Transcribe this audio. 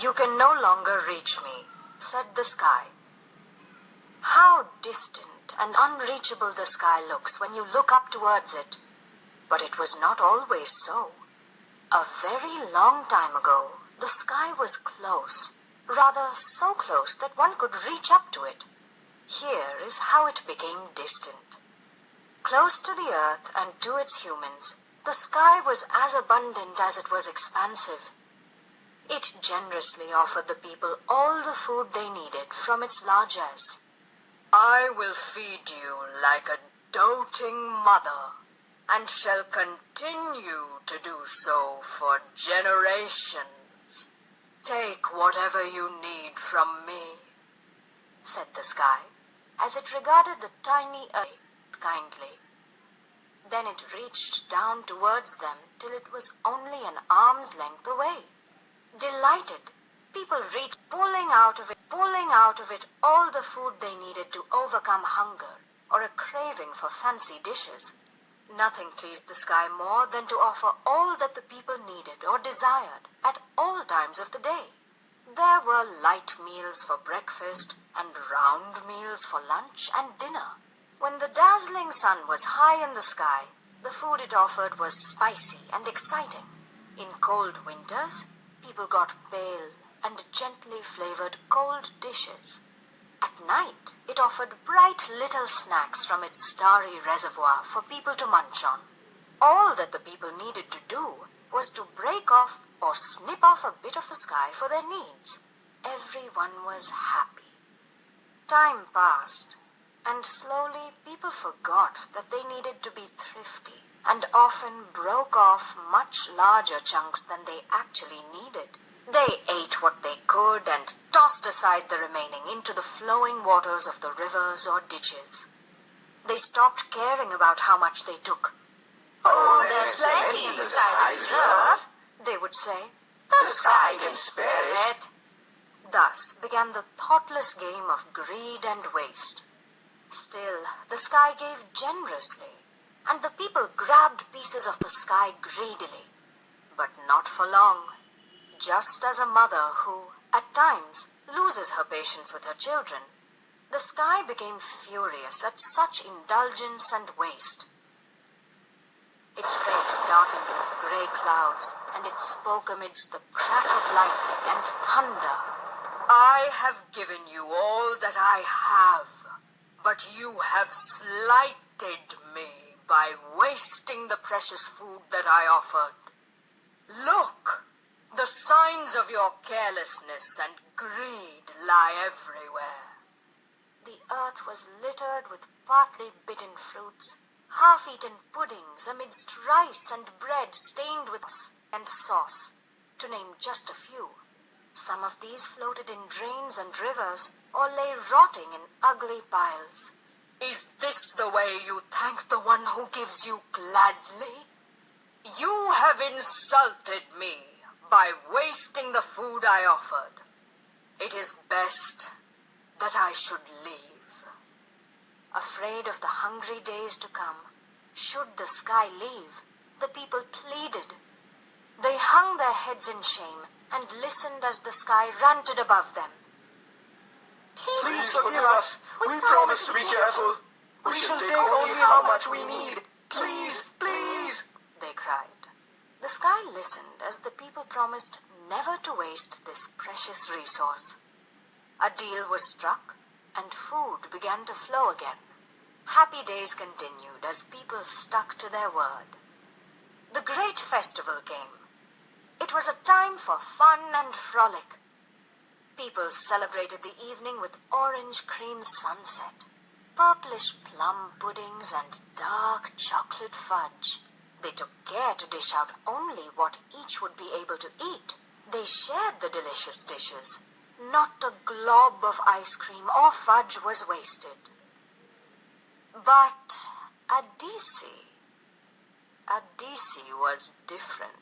"You can no longer reach me," said the sky. How distant and unreachable the sky looks when you look up towards it. But it was not always so. A very long time ago, the sky was close, rather so close that one could reach up to it. Here is how it became distant. Close to the earth and to its humans, the sky was as abundant as it was expansive. It generously offered the people all the food they needed from its largesse. "I will feed you like a doting mother, and shall continue to do so for generations. Take whatever you need from me," said the sky, as it regarded the tiny earth kindly. Then it reached down towards them till it was only an arm's length away. Delighted, people reached, pulling out of it all the food they needed to overcome hunger or a craving for fancy dishes. Nothing pleased the sky more than to offer all that the people needed or desired at all times of the day. There were light meals for breakfast and round meals for lunch and dinner. When the dazzling sun was high in the sky, the food it offered was spicy and exciting. In cold winters, people got pale and gently flavored cold dishes. At night, it offered bright little snacks from its starry reservoir for people to munch on. All that the people needed to do was to break off or snip off a bit of the sky for their needs. Everyone was happy. Time passed, and slowly people forgot that they needed to be thrifty and often broke off much larger chunks than they actually needed. They ate what they could and tossed aside the remaining into the flowing waters of the rivers or ditches. They stopped caring about how much they took. "Oh, there's plenty the sky deserves," they would say. "The sky can spare it." Thus began the thoughtless game of greed and waste. Still, the sky gave generously, and the people grabbed pieces of the sky greedily. But not for long. Just as a mother who, at times, loses her patience with her children, the sky became furious at such indulgence and waste. Its face darkened with grey clouds, and it spoke amidst the crack of lightning and thunder. "I have given you all that I have, but you have slighted me by wasting the precious food that I offered. Look! The signs of your carelessness and greed lie everywhere." The earth was littered with partly bitten fruits, half-eaten puddings amidst rice and bread stained with and sauce, to name just a few. Some of these floated in drains and rivers or lay rotting in ugly piles. "Is this the way you thank the one who gives you gladly? You have insulted me by wasting the food I offered. It is best that I should leave." Afraid of the hungry days to come, should the sky leave, the people pleaded. They hung their heads in shame and listened as the sky ranted above them. "Please forgive us. We promise to be careful. We shall take only how much we need. Please, please," they cried. The sky listened as the people promised never to waste this precious resource. A deal was struck, and food began to flow again. Happy days continued as people stuck to their word. The great festival came. It was a time for fun and frolic. People celebrated the evening with orange cream sunset, purplish plum puddings, and dark chocolate fudge. They took care to dish out only what each would be able to eat. They shared the delicious dishes. Not a glob of ice cream or fudge was wasted. But Adisi was different.